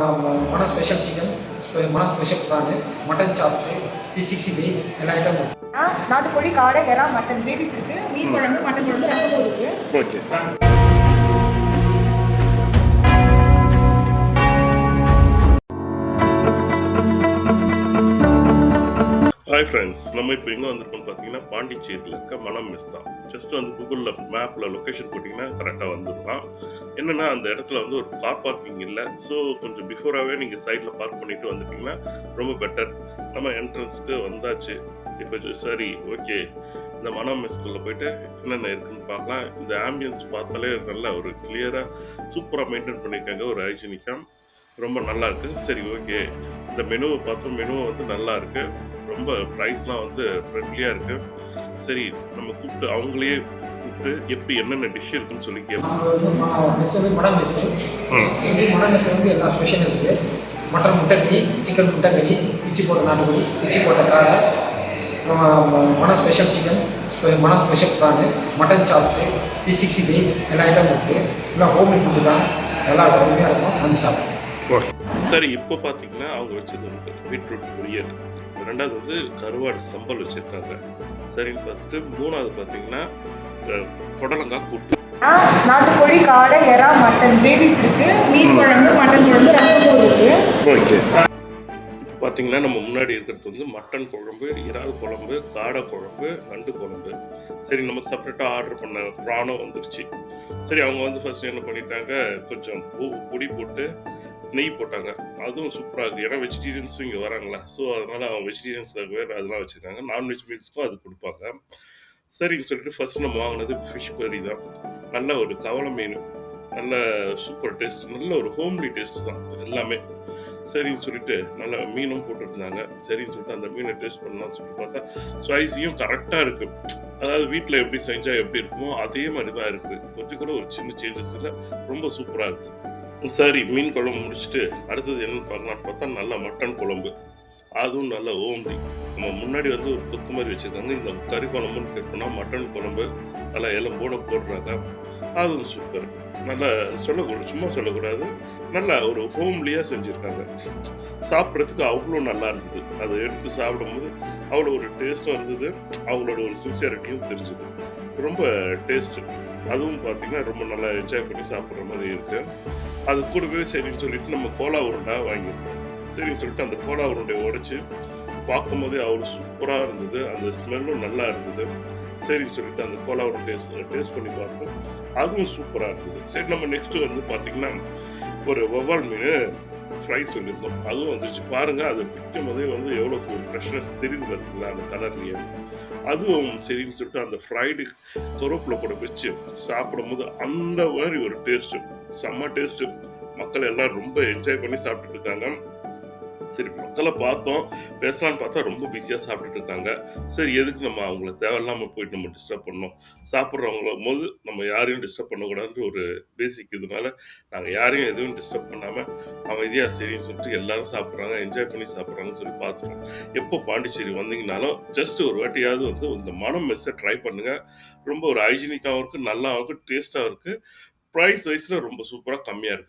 மன special chicken, மன special prawn, mutton chops, fish 65 எல்லா ஐட்டமும் இருக்கு. நாட்டுக்கோழி, காடை, எறா, மட்டன் கிரேவிஸ் இருக்கு. மீன் குழம்பு, மட்டன் குழம்பு, ரசமும் இருக்கு. ஓகே. ஹாய் ஃப்ரெண்ட்ஸ், நம்ம இப்போ எங்கே வந்திருக்கோம்னு பார்த்தீங்கன்னா பாண்டிச்சேரியில் இருக்க மனம் மெஸ் தான். ஜஸ்ட் வந்து கூகுளில் மேப்பில் லொக்கேஷன் போட்டிங்கன்னா கரெக்டாக வந்துடலாம். என்னென்னா அந்த இடத்துல வந்து ஒரு கார் பார்க்கிங் இல்லை. ஸோ கொஞ்சம் பிஃபோராகவே நீங்கள் சைடில் பார்க் பண்ணிவிட்டு வந்துட்டிங்கன்னா ரொம்ப பெட்டர். நம்ம என்ட்ரன்ஸ்க்கு வந்தாச்சு. இப்போ சரி ஓகே, இந்த மனம் மெஸ்குள்ளே போயிட்டு என்னென்ன இருக்குதுன்னு பார்க்கலாம். இந்த ஆம்பியன்ஸ் பார்த்தாலே நல்ல ஒரு கிளியராக சூப்பராக மெயின்டைன் பண்ணியிருக்காங்க. ஒரு ஹைஜீனிக்காக ரொம்ப நல்லா இருக்குது. சரி ஓகே, இந்த மெனுவை பார்த்தோம். மெனுவை வந்து நல்லா இருக்குது. ரொம்ப ப்ரைஸ்லாம் வந்து ஃப்ரெண்ட்லியாக இருக்குது. சரி, நம்ம கூப்பிட்டு அவங்களே கூப்பிட்டு எப்படி என்னென்ன டிஷ் இருக்குன்னு சொல்லி கேட்போம். நாங்கள் வந்து மெஸ் வந்து மடம் மெஸ்ஸு. மடம் மெஸ் வந்து எல்லா ஸ்பெஷல் இருக்குது. மட்டன் முட்டைக்கறி, சிக்கன் முட்டைக்கறி, பிச்சி போட்ட நாட்டுக்கறி, பிச்சி போட்ட காடை, நம்ம மன ஸ்பெஷல் சிக்கன், மன special prawn, mutton chops, fish 65 எல்லா ஐட்டமும் இருக்குது. எல்லாம் ஹோம்லி ஃபுட்டு தான். நல்லா அருமையாக இருக்கும், வந்து சாப்பிடுவோம். சரி, இப்போ பார்த்தீங்கன்னா அவங்க வச்சது வந்து பீட்ரூட் பொரியல், ரெண்டாவது வந்து கருவாடு சம்பல் வச்சுருக்காங்க. சரின்னு பார்த்துட்டு மூணாவது பார்த்தீங்கன்னா புடலங்காய் கூட்டு. நாட்டுக்கோழி, காடை, எறா, மட்டன் கிரேவிஸ் இருக்கு. மீன் குழம்பு, மட்டன் குழம்பு, ரசமும் இருக்கு. ஓகே. இப்போ பார்த்தீங்கன்னா நம்ம முன்னாடி இருக்கிறது வந்து மட்டன் குழம்பு, இறால் குழம்பு, காடை குழம்பு, நண்டு குழம்பு. சரி, நம்ம செப்பரேட்டாக ஆர்டர் பண்ண ப்ரானும் வந்துருச்சு. சரி, அவங்க வந்து ஃபர்ஸ்ட் என்ன பண்ணிட்டாங்க, கொஞ்சம் பொடி போட்டு நெய் போட்டாங்க. அதுவும் சூப்பராக இருக்குது. ஏன்னா வெஜிடேரியன்ஸும் இங்கே வராங்களா, ஸோ அதனால் அவங்க வெஜிடேரியன்ஸுக்காகவே அதெல்லாம் வச்சுருக்காங்க. நான்வெஜ் மீல்ஸ்க்கும் அது கொடுப்பாங்க. சரின்னு சொல்லிட்டு ஃபர்ஸ்ட் நம்ம வாங்கினது ஃபிஷ் கறி தான். நல்ல ஒரு கவலை மீன், நல்ல சூப்பர் டேஸ்ட், நல்ல ஒரு ஹோம்லி டேஸ்ட் தான் எல்லாமே. சரின்னு சொல்லிட்டு நல்ல மீனும் போட்டுருந்தாங்க. சரின்னு சொல்லிட்டு அந்த மீனை டேஸ்ட் பண்ணலாம்னு சொல்லிட்டு பார்த்தா ஸ்பைஸியும் கரெக்டாக இருக்குது. அதாவது வீட்டில் எப்படி செஞ்சால் எப்படி இருக்குமோ அதே மாதிரி தான் இருக்குது. கொஞ்சம் கூட ஒரு சின்ன சேஞ்சஸ் இல்லை. ரொம்ப சூப்பராக இருக்குது. சரி, மீன் குழம்பு முடிச்சுட்டு அடுத்தது என்னன்னு பார்க்கலான்னு பார்த்தா நல்ல மட்டன் குழம்பு. அதுவும் நல்ல ஓம்பி. நம்ம முன்னாடி வந்து ஒரு கொத்து மாதிரி வச்சுருக்காங்க. இந்த கறி குழம்புன்னு கேட்டோம்னா மட்டன் குழம்பு நல்லா எலும்போட போடுறாங்க. அதுவும் சூப்பர். நல்லா சொல்லக்கூடாது, சும்மா சொல்லக்கூடாது, நல்லா ஒரு ஹோம்லியாக செஞ்சுருக்காங்க. சாப்பிட்றதுக்கு அவ்வளோ நல்லா இருந்தது. அதை எடுத்து சாப்பிடும்போது அவ்வளோ ஒரு டேஸ்ட்டும் இருந்தது. அவங்களோட ஒரு சின்சியாரிட்டியும் தெரிஞ்சுது. ரொம்ப டேஸ்ட்டு. அதுவும் பார்த்திங்கன்னா ரொம்ப நல்லா என்ஜாய் பண்ணி சாப்பிட்ற மாதிரி இருக்குது. அது கூடவே சரின்னு சொல்லிட்டு நம்ம கோலா உருண்டை வாங்கியிருக்கோம். சரின்னு சொல்லிட்டு அந்த கோலா உருண்டையை உடைச்சு பார்க்கும்போதே அவ்வளோ சூப்பராக இருந்தது. அந்த ஸ்மெல்லும் நல்லா இருந்தது. சரின்னு சொல்லிட்டு அந்த கோலா உருண்டையை டேஸ்ட் பண்ணி பார்த்தோம். அதுவும் சூப்பராக இருந்தது. சரி, நம்ம நெக்ஸ்ட்டு வந்து பார்த்திங்கன்னா ஒரு வவ்வால் மீன் ஃப்ரை சொல்லியிருந்தோம். அதுவும் வந்துச்சு. பாருங்கள், அதை பிக்கும் போதே வந்து எவ்வளோ ஃப்ரெஷ்னஸ் தெரியுது பார்த்தீங்களா அந்த கலர்லேயே. அதுவும் சரின்னு சொல்லிட்டு அந்த ஃப்ரைடு கருவேப்பிலை கூட வச்சு சாப்பிடும்போது அந்த மாதிரி ஒரு டேஸ்ட்டு, செம்ம டேஸ்ட்டு. மக்கள் எல்லாம் ரொம்ப என்ஜாய் பண்ணி சாப்பிட்டுட்டு இருக்காங்க. சரி, மக்களை பார்த்தோம், பேசலான்னு பார்த்தா ரொம்ப பிஸியாக சாப்பிட்டுட்டு இருக்காங்க. சரி, எதுக்கு நம்ம அவங்கள தேவையில்லாமல் போயிட்டு நம்ம டிஸ்டர்ப் பண்ணோம். சாப்பிட்றவங்கள போது நம்ம யாரையும் டிஸ்டர்ப் பண்ணக்கூடாதுன்ற ஒரு பேசிக் இதனால நாங்கள் யாரையும் எதுவும் டிஸ்டர்ப் பண்ணாமல் அமைதியாக சரின்னு சொல்லிட்டு எல்லாரும் சாப்பிட்றாங்க, என்ஜாய் பண்ணி சாப்பிட்றாங்கன்னு சொல்லி பார்த்துட்டோம். எப்போ பாண்டிச்சேரி வந்தீங்கனாலும் ஜஸ்ட் ஒரு வாட்டியாவது வந்து இந்த மனம் மெஸ்ஸை ட்ரை பண்ணுங்கள். ரொம்ப ஒரு ஹைஜீனிக்காகவும் இருக்குது, நல்லாவும் இருக்குது, டேஸ்ட்டாகவும் இருக்குது. ப்ரைஸ் வைஸில் ரொம்ப சூப்பராக கம்மியாக இருக்குது.